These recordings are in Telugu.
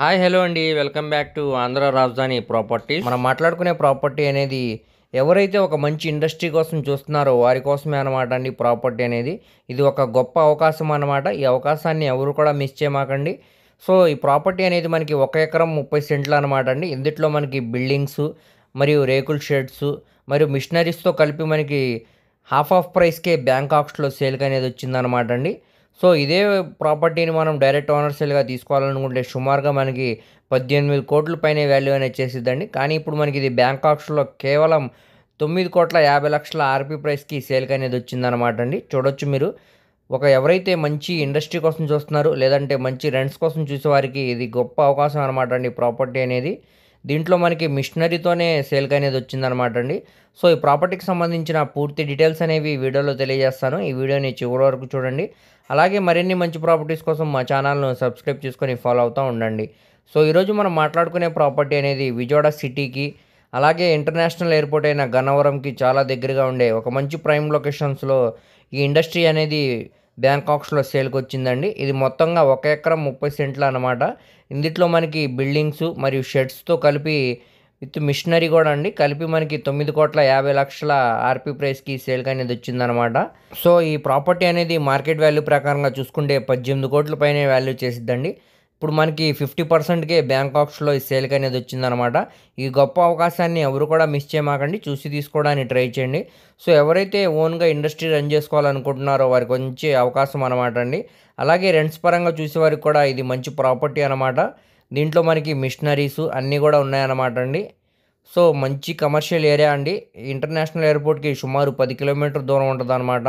హాయ్ హలో అండి. వెల్కమ్ బ్యాక్ టు ఆంధ్ర రాజధాని ప్రాపర్టీస్. మనం మాట్లాడుకునే ప్రాపర్టీ అనేది ఎవరైతే ఒక మంచి ఇండస్ట్రీ కోసం చూస్తున్నారో వారి కోసమే అనమాట అండి ప్రాపర్టీ అనేది. ఇది ఒక గొప్ప అవకాశం అనమాట. ఈ అవకాశాన్ని ఎవరు కూడా మిస్ చేయమాకండి. సో ఈ ప్రాపర్టీ అనేది మనకి 1 ఎకరం 30 సెంట్లు అనమాట అండి. ఇందులో మనకి బిల్డింగ్స్ మరియు రేకుల షెడ్స్ మరియు మిషనరీస్తో కలిపి మనకి హాఫ్ ఆఫ్ ప్రైస్కే బ్యాంకాక్స్లో సేల్కి అనేది వచ్చిందనమాట అండి. సో ఇదే ప్రాపర్టీని మనం డైరెక్ట్ ఓనర్ సేల్‌గా తీసుకోవాలనుకుంటే సుమారుగా మనకి 18 కోట్ల పైనే వాల్యూ అనేది చేసిద్దండి. కానీ ఇప్పుడు మనకి ఇది బ్యాంకాక్స్‌లో కేవలం 9,50,00,000 ఆర్‌పీ ప్రైస్‌కి సేల్‌కి అనేది వచ్చిందనమాట అండి. చూడొచ్చు మీరు. ఎవరైతే మంచి ఇండస్ట్రీ కోసం చూస్తున్నారో లేదంటే మంచి రెంట్స్ కోసం చూసేవారికి ఇది గొప్ప అవకాశం అనమాట అండి ప్రాపర్టీ అనేది. దీంట్లో మనకి మిషనరీతోనే సేల్‌కి అనేది వచ్చిందనమాట అండి. సో ఈ ప్రాపర్టీకి సంబంధించిన పూర్తి డీటెయిల్స్ అనేవి ఈ వీడియోలో తెలియజేస్తాను. ఈ వీడియోని చివరి వరకు చూడండి. అలాగే మరిన్ని మంచి ప్రాపర్టీస్ కోసం మా ఛానల్‌ను సబ్స్క్రైబ్ చేసుకొని ఫాలో అవుతూ ఉండండి. సో ఈరోజు మనం మాట్లాడుకునే ప్రాపర్టీ అనేది విజయవాడ సిటీకి అలాగే ఇంటర్నేషనల్ ఎయిర్‌పోర్ట్ అయిన గన్నవరంకి చాలా దగ్గరగా ఉండే ఒక మంచి ప్రైమ్ లొకేషన్స్‌లో ఈ ఇండస్ట్రీ అనేది బ్యాంకాక్స్‌లో సేల్‌కొచ్చిందండి. ఇది మొత్తంగా 1 ఎకరం 30 సెంట్లు అనమాట. ఇందులో మనకి బిల్డింగ్స్ మరియు షెడ్స్‌తో కలిపి విత్ మిషనరీ కూడా అండి కలిపి మనకి 9,50,00,000 ఆర్‌పీ ప్రైస్‌కి సేల్‌కి అనేది వచ్చిందనమాట. సో ఈ ప్రాపర్టీ అనేది మార్కెట్ వాల్యూ ప్రకారంగా చూసుకుంటే 18 కోట్ల పైనే వాల్యూ చేసిద్దండి. ఇప్పుడు మనకి 50%కే బ్యాంకాక్స్‌లో ఈ సేల్‌కి అనేది వచ్చిందనమాట. ఈ గొప్ప అవకాశాన్ని ఎవరు కూడా మిస్ చేయమాకండి. చూసి తీసుకోవడానికి ట్రై చేయండి. సో ఎవరైతే ఓన్‌గా ఇండస్ట్రీ రన్ చేసుకోవాలనుకుంటున్నారో వారికి మంచి అవకాశం అనమాట అండి. అలాగే రెంట్స్ పరంగా చూసేవారికి కూడా ఇది మంచి ప్రాపర్టీ అనమాట. దీంట్లో మనకి మిషనరీస్ అన్నీ కూడా ఉన్నాయన్నమాట అండి. సో మంచి కమర్షియల్ ఏరియా అండి. ఇంటర్నేషనల్ ఎయిర్‌పోర్ట్‌కి సుమారు 10 కిలోమీటర్ దూరం ఉంటదనమాట.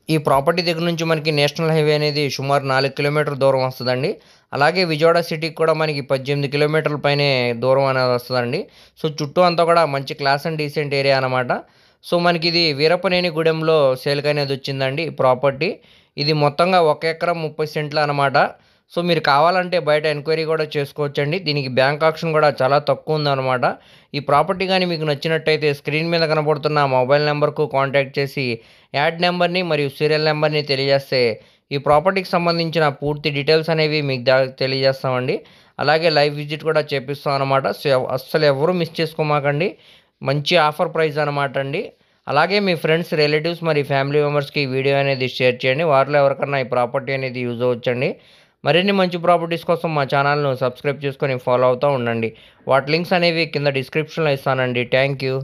ఈ ప్రాపర్టీ దగ్గర నుంచి మనకి నేషనల్ హైవే అనేది సుమారు 4 కిలోమీటర్ దూరం వస్తదండి. అలాగే విజయవాడ సిటీకి కూడా మనకి 18 కిలోమీటర్ల పైనే దూరం అనేది వస్తదండి. సో చుట్టూ అంతా కూడా మంచి క్లాస్ అండ్ డీసెంట్ ఏరియా అనమాట. సో మనకిది వీరప్పనేని గూడెంలో సేల్‌కి అనేది వచ్చిందండి ఈ ప్రాపర్టీ. ఇది మొత్తంగా 1 ఎకరం 30 సెంట్లు అనమాట. సో మీరు కావాలంటే బయట ఎంక్వైరీ కూడా చేసుకోవచ్చండి. దీనికి బ్యాంక్ ఆప్షన్ కూడా చాలా తక్కువ ఉందన్నమాట. ఈ ప్రాపర్టీ గాని మీకు నచ్చినట్టయితే స్క్రీన్ మీద కనబడుతున్న మొబైల్ నెంబర్‌కు కాంటాక్ట్ చేసి యాడ్ నెంబర్‌ని మరియు సీరియల్ నెంబర్‌ని తెలియజేస్తే ఈ ప్రాపర్టీకి సంబంధించిన పూర్తి డీటెయిల్స్ అనేవి మీకు తెలియజేస్తామండి. అలాగే లైవ్ విజిట్ కూడా చేపిస్తాం అనమాట. సో అస్సలు ఎవరు మిస్ చేసుకోమాకండి. మంచి ఆఫర్ ప్రైస్ అనమాట అండి. అలాగే మీ ఫ్రెండ్స్, రిలేటివ్స్ మరి ఫ్యామిలీ మెంబర్స్‌కి ఈ వీడియో అనేది షేర్ చేయండి. వారిలో ఎవరికన్నా ఈ ప్రాపర్టీ అనేది యూజ్ అవ్వచ్చండి. మరిన్ని మంచి ప్రాపర్టీస్ కోసం మా ఛానల్‌ను సబ్స్క్రైబ్ చేసుకొని ఫాలో అవుతూ ఉండండి. వాటి లింక్స్ అనేవి కింద డిస్క్రిప్షన్‌లో ఇస్తానండి. Thank you.